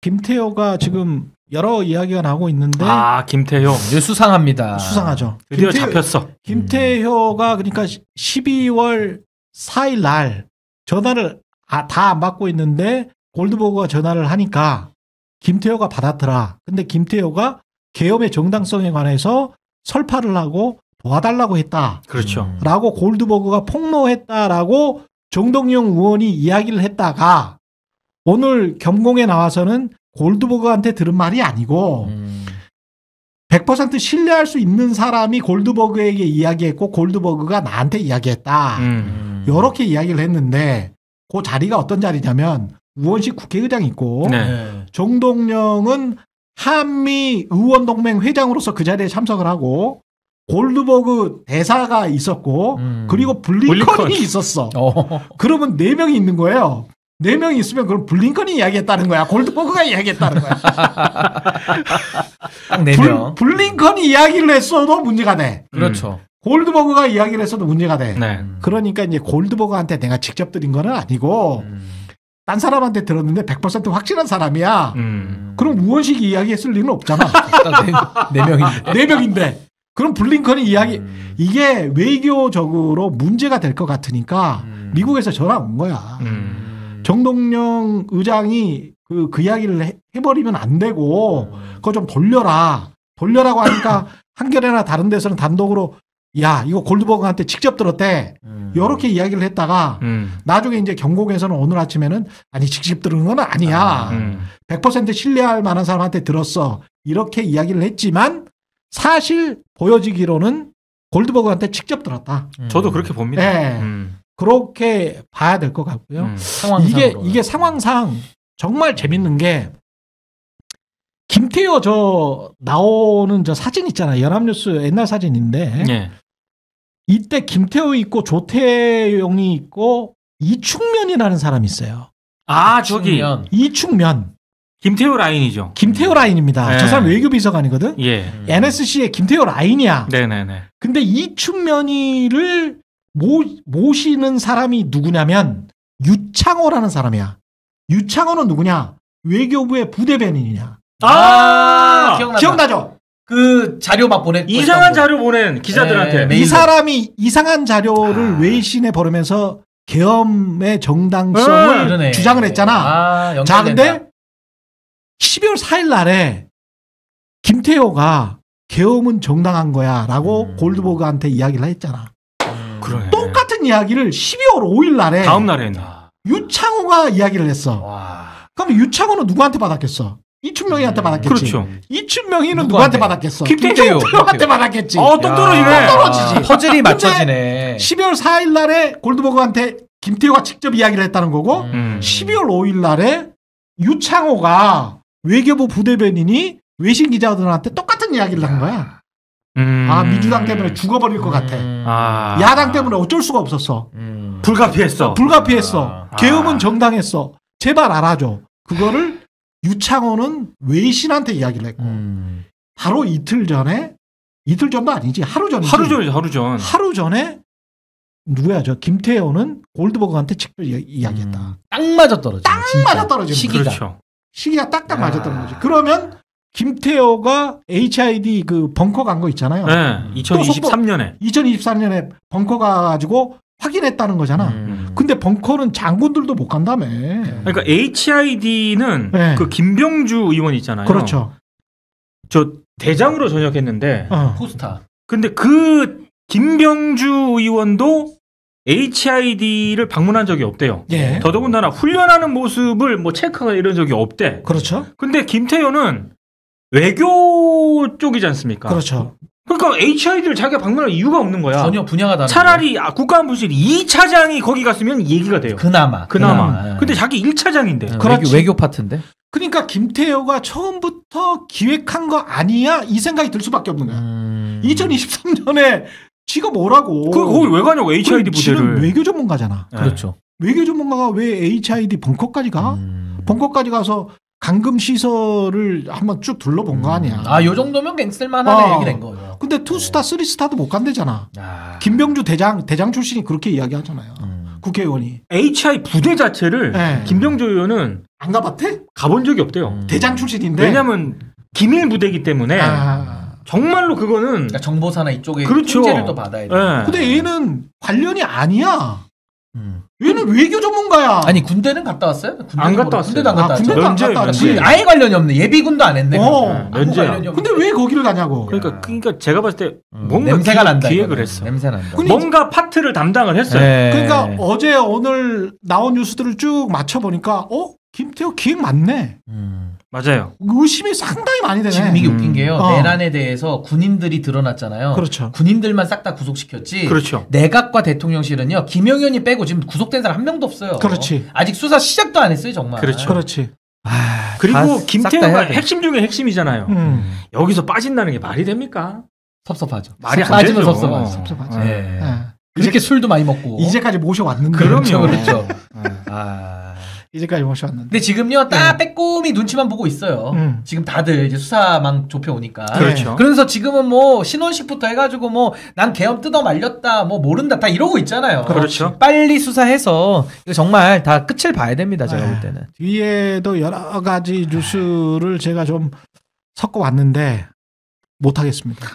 김태효가 지금 여러 이야기가 나오고 있는데 김태효 수상합니다. 수상하죠. 드디어 잡혔어. 김태효가 그러니까 12월 4일 날 전화를 다 안 받고 있는데 골드버거가 전화를 하니까 김태효가 받았더라. 근데 김태효가 계엄의 정당성에 관해서 설파를 하고 도와달라고 했다. 그렇죠. 라고 골드버거가 폭로했다라고 정동영 의원이 이야기를 했다가 오늘 겸공에 나와서는 골드버거한테 들은 말이 아니고 100% 신뢰할 수 있는 사람이 골드버거에게 이야기했고 골드버거가 나한테 이야기했다. 이렇게 이야기를 했는데 그 자리가 어떤 자리냐면 우원식 국회의장이 있고 네. 정동영은 한미 의원동맹 회장으로서 그 자리에 참석을 하고 골드버그 대사가 있었고 그리고 블링컨이 있었어. 그러면 4명이 있는 거예요. 4명이 있으면 그럼 블링컨이 이야기했다는 거야. 골드버그가 이야기했다는 거야. 딱 4명. 블링컨이 이야기를 했어도 문제가 돼. 그렇죠. 골드버그가 이야기를 했어도 문제가 돼. 네. 그러니까 이제 골드버그한테 내가 직접 드린 거는 아니고 딴 사람한테 들었는데 100% 확실한 사람이야. 그럼 우원식이 이야기했을 리는 없잖아. 딱 4명인데. 4명인데. 그럼 블링컨이 이게 외교적으로 문제가 될 것 같으니까 미국에서 전화 온 거야. 정동영 의장이 그 이야기를 해버리면 안 되고 그거 좀 돌려라고 하니까 한겨레나 다른 데서는 단독으로 야 이거 골드버거한테 직접 들었대. 이렇게 이야기를 했다가 나중에 이제 경공에서는 오늘 아침에는 아니 직접 들은 건 아니야. 100% 신뢰할 만한 사람한테 들었어. 이렇게 이야기를 했지만 사실 보여지기로는 골드버거한테 직접 들었다. 저도 그렇게 봅니다. 네. 그렇게 봐야 될 것 같고요. 이게 상황상 정말 재밌는 게 김태효 나오는 사진 있잖아요. 연합뉴스 옛날 사진인데 네. 이때 김태효 있고 조태용이 있고 이충면이라는 사람이 있어요. 저기 이충면. 김태효 라인이죠. 김태효 라인입니다. 네. 저 사람 외교비서관이거든. 예. NSC의 김태효 라인이야. 네네네. 근데 이충면이를 모시는 사람이 누구냐면 유창호라는 사람이야. 유창호는 누구냐? 외교부의 부대변인이냐. 기억나죠? 그 자료 막 보냈고 이상한 자료 보낸 기자들한테. 이 사람이 이상한 자료를 외신에 보내면서 계엄의 정당성을 주장을 했잖아. 자, 근데 12월 4일 날에 김태효가 계엄은 정당한 거야 라고 골드버그한테 이야기를 했잖아. 그러네. 똑같은 이야기를 12월 5일 날에 다음 날에 했네. 유창호가 이야기를 했어. 그럼 유창호는 누구한테 받았겠어? 이춘명이한테 받았겠지. 그렇죠. 이춘명이는 누구한테 받았겠어? 김태효한테 받았겠지. 똑 떨어지네. 떨어지지. 퍼즐이 맞춰지네. 12월 4일 날에 골드버그한테 김태효가 직접 이야기를 했다는 거고 12월 5일 날에 유창호가 외교부 부대변인이 외신 기자들한테 똑같은 이야기를 한 거야. 민주당 때문에 죽어버릴 것 같아. 야당 때문에 어쩔 수가 없었어. 불가피했어. 계엄은 정당했어. 제발 알아줘. 그거를 유창호는 외신한테 이야기를 했고 바로 이틀 전도 아니지. 하루 전이지. 하루 전에 누구야? 김태효는 골드버그한테 직접 이야기했다. 딱 맞아떨어져. 딱 맞아떨어지는 시기가. 그렇죠. 시기가 딱딱 맞았던 거지. 그러면 김태효가 HID 그 벙커 간 거 있잖아요. 네, 2023년에 벙커 가가지고 확인했다는 거잖아. 근데 벙커는 장군들도 못 간다며. 그러니까 HID는 네. 그 김병주 의원 있잖아요. 그렇죠. 저 대장으로 전역했는데 포스타. 근데 그 김병주 의원도 HID를 방문한 적이 없대요. 예. 더더군다나 훈련하는 모습을 체크하거나 이런 적이 없대. 그렇죠. 근데 김태효는 외교 쪽이지 않습니까? 그렇죠. 그러니까 HID를 자기가 방문할 이유가 없는 거야. 전혀 분야가 다른데. 차라리 국가안보실 2차장이 거기 갔으면 얘기가 돼요. 그나마. 근데 자기 1차장인데. 외교 파트인데. 그러니까 김태효가 처음부터 기획한 거 아니야? 이 생각이 들 수밖에 없는 거야. 2023년에 지가 뭐라고. 거기 왜 가냐고 HID 부대를. 지는 외교 전문가잖아. 네. 그렇죠. 외교 전문가가 왜 HID 벙커까지 가? 벙커까지 가서 감금 시설을 한번 쭉 둘러본 거 아니야. 요 정도면 갱쓸만하네 얘기 된 거죠. 근데 투스타, 쓰리스타도 못 간대잖아. 김병주 대장 출신이 그렇게 이야기하잖아요. 국회의원이. HI 부대 자체를 네. 김병조 의원은 안 가봤대? 가본 적이 없대요. 대장 출신인데. 왜냐면 기밀 부대이기 때문에 정말로 그거는 그러니까 정보사나 이쪽에 그렇죠. 통제를 또 받아야 돼. 네. 근데 얘는 관련이 아니야. 얘는 외교 전문가야. 아니 군대는 갔다 왔어요? 안 갔다 왔어요. 군대도 안 갔다 왔죠. 군대도 안 갔다 왔지. 아예 관련이 없네. 예비군도 안 했네. 면제야. 근데 왜 거기를 가냐고. 그러니까 제가 봤을 때 뭔가 냄새가 난다. 기획을 이거는. 했어. 냄새 난다. 뭔가 파트를 담당을 했어요. 네. 그러니까 어제 오늘 나온 뉴스들을 쭉 맞춰보니까 김태호 기획 맞네. 맞아요. 의심이 상당히 많이 되네. 지금 이게 웃긴 게요. 어. 내란에 대해서 군인들이 드러났잖아요. 그렇죠. 군인들만 싹 다 구속시켰지. 그렇죠. 내각과 대통령실은요. 김영현이 빼고 지금 구속된 사람 한 명도 없어요. 그렇지. 아직 수사 시작도 안 했어요, 정말. 그렇죠. 그렇지. 그리고 싹다 김태호가 해야 돼. 핵심 중에 핵심이잖아요. 여기서 빠진다는 게 말이 됩니까? 섭섭하죠. 말이 안 빠지면 되죠. 섭섭하죠. 섭섭하지. 네. 예. 그렇게 술도 많이 먹고. 이제까지 모셔왔는데. 그럼요. 그렇죠. 이제까지 모셔왔는데. 근데 지금요, 딱 빼꼼히 눈치만 보고 있어요. 지금 다들 이제 수사망 좁혀오니까. 그렇죠. 그래서 지금은 뭐 신원식부터 해가지고 뭐 난 계엄 뜯어 말렸다, 뭐 모른다 다 이러고 있잖아요. 그렇죠. 빨리 수사해서 이거 정말 다 끝을 봐야 됩니다. 제가 볼 때는. 뒤에도 여러 가지 뉴스를 제가 좀 섞어 왔는데 못 하겠습니다.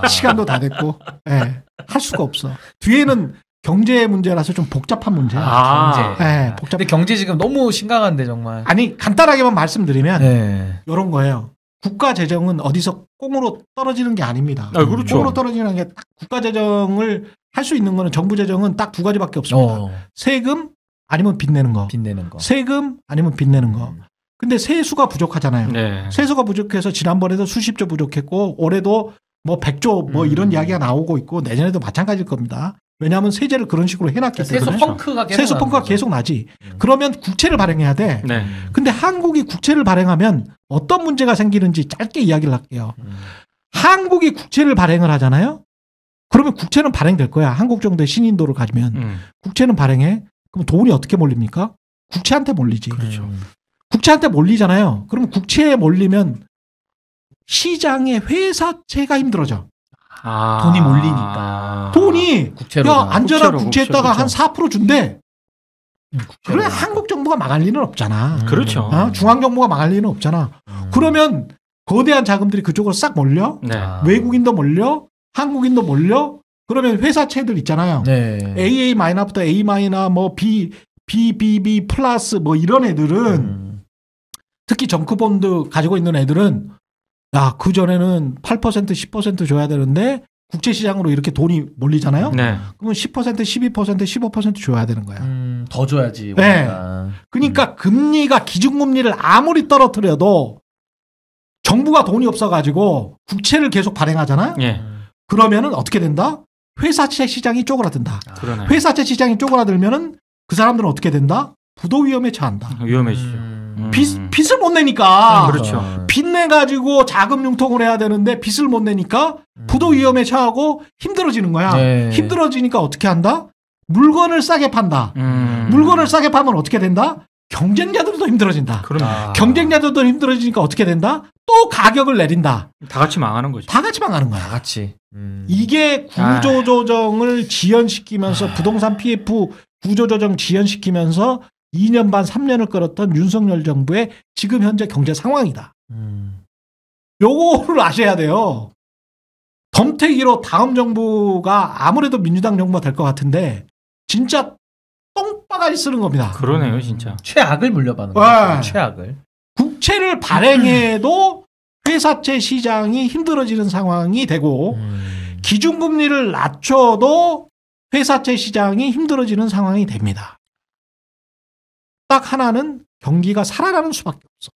시간도 다 됐고, 할 수가 없어. 뒤에는 경제 문제라서 좀 복잡한 문제야. 경제. 복잡. 근데 경제 지금 너무 심각한데 정말. 아니 간단하게만 말씀드리면 네. 이런 거예요. 국가 재정은 어디서 꽁으로 떨어지는 게 아닙니다. 그렇죠. 꽁으로 떨어지는 게 딱 국가 재정을 할 수 있는 거는 정부 재정은 딱 두 가지밖에 없습니다. 세금 아니면 빚 내는 거. 빚내는 거. 세금 아니면 빚 내는 거. 근데 세수가 부족하잖아요. 네. 세수가 부족해서 지난번에도 수십조 부족했고 올해도 뭐 100조 뭐 이런 이야기가 나오고 있고 내년에도 마찬가지일 겁니다. 왜냐하면 세제를 그런 식으로 해놨기 때문에. 세수 펑크가 계속 세수 펑크가 계속 나지. 그러면 국채를 발행해야 돼. 네. 근데 한국이 국채를 발행하면 어떤 문제가 생기는지 짧게 이야기를 할게요. 한국이 국채를 발행을 하잖아요. 그러면 국채는 발행될 거야. 한국 정도의 신인도를 가지면. 국채는 발행해. 그럼 돈이 어떻게 몰립니까? 국채한테 몰리지. 그렇죠. 국채한테 몰리잖아요. 그러면 국채에 몰리면 시장의 회사채가 힘들어져. 돈이 몰리니까. 돈이 국채로. 야 안전한 국채로, 국채에다가 국채로. 한 4% 준대. 그래 한국 정부가 망할 리는 없잖아. 그렇죠. 중앙 정부가 망할 리는 없잖아. 그러면 거대한 자금들이 그쪽으로 싹 몰려. 네. 외국인도 몰려. 한국인도 몰려. 그러면 회사채들 있잖아요. 네. AA 마이너부터 A 마이너 뭐 BBB 플러스 뭐 이런 애들은 특히 정크본드 가지고 있는 애들은 야, 그 전에는 8% 10% 줘야 되는데 국제 시장으로 이렇게 돈이 몰리잖아요. 네. 그러면 10% 12% 15% 줘야 되는 거야. 더 줘야지. 네. 우리가. 그러니까 금리가 기준금리를 아무리 떨어뜨려도 정부가 돈이 없어가지고 국채를 계속 발행하잖아요. 예. 그러면은 어떻게 된다? 회사채 시장이 쪼그라든다. 그러네. 회사채 시장이 쪼그라들면은 그 사람들은 어떻게 된다? 부도 위험에 처한다. 위험해지죠. 빚을 못 내니까. 그렇죠. 빚 내가지고 자금 융통을 해야 되는데 빚을 못 내니까 부도 위험에 처하고 힘들어지는 거야. 네. 힘들어지니까 어떻게 한다? 물건을 싸게 판다. 물건을 싸게 파면 어떻게 된다? 경쟁자들도 힘들어진다. 그럼 경쟁자들도 힘들어지니까 어떻게 된다? 또 가격을 내린다. 다 같이 망하는 거죠. 다 같이 망하는 거야. 같이. 이게 구조조정을 지연시키면서 부동산 PF 구조조정 지연시키면서 2년 반 3년을 끌었던 윤석열 정부의 지금 현재 경제 상황이다. 요거를 아셔야 돼요. 덤태기로 다음 정부가 아무래도 민주당 정부가 될 것 같은데 진짜 똥바가지 쓰는 겁니다. 그러네요, 진짜. 최악을 물려받는 네. 거죠. 최악을. 국채를 발행해도 회사채 시장이 힘들어지는 상황이 되고 기준금리를 낮춰도 회사채 시장이 힘들어지는 상황이 됩니다. 딱 하나는 경기가 살아나는 수밖에 없어.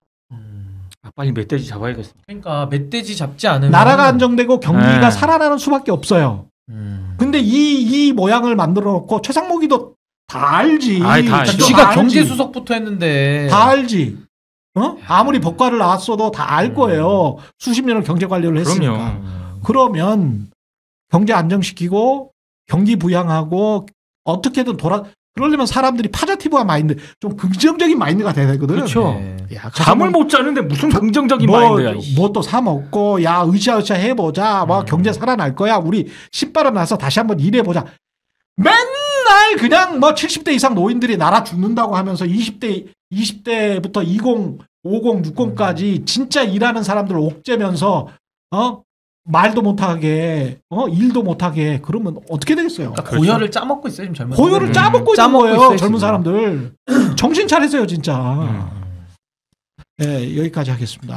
빨리 멧돼지 잡아야겠어. 그러니까 멧돼지 잡지 않으면 나라가 안정되고 경기가 네. 살아나는 수밖에 없어요. 근데 이 모양을 만들어 놓고 최상목이도 다 알지. 아이, 다 알죠. 지가 알지. 경제 수석부터 했는데 다 알지. 아무리 법과를 나왔어도 다 알 거예요. 수십 년을 경제 관리를 했으니까. 그럼요. 그러면 경제 안정시키고 경기 부양하고 어떻게든 그러려면 사람들이 파저티브한 마인드, 좀 긍정적인 마인드가 돼야 되거든. 그렇죠. 네. 야, 잠을 못 자는데 무슨 긍정적인 마인드야. 뭐 또 사 먹고, 야, 으쌰으쌰 해보자. 뭐 경제 살아날 거야. 우리 신바람 나서 다시 한번 일해보자. 맨날 맨날 그냥 뭐 70대 이상 노인들이 나라 죽는다고 하면서 20대부터 20, 50, 60까지 진짜 일하는 사람들 옥죄면서 말도 못하게 일도 못하게 그러면 어떻게 되겠어요? 그러니까 고혈을 짜먹고 있어요 지금 젊은 고혈을 짜먹고 있는 짜먹고 거예요. 있어요, 젊은 지금. 사람들. 정신 차리세요 진짜. 네, 여기까지 하겠습니다.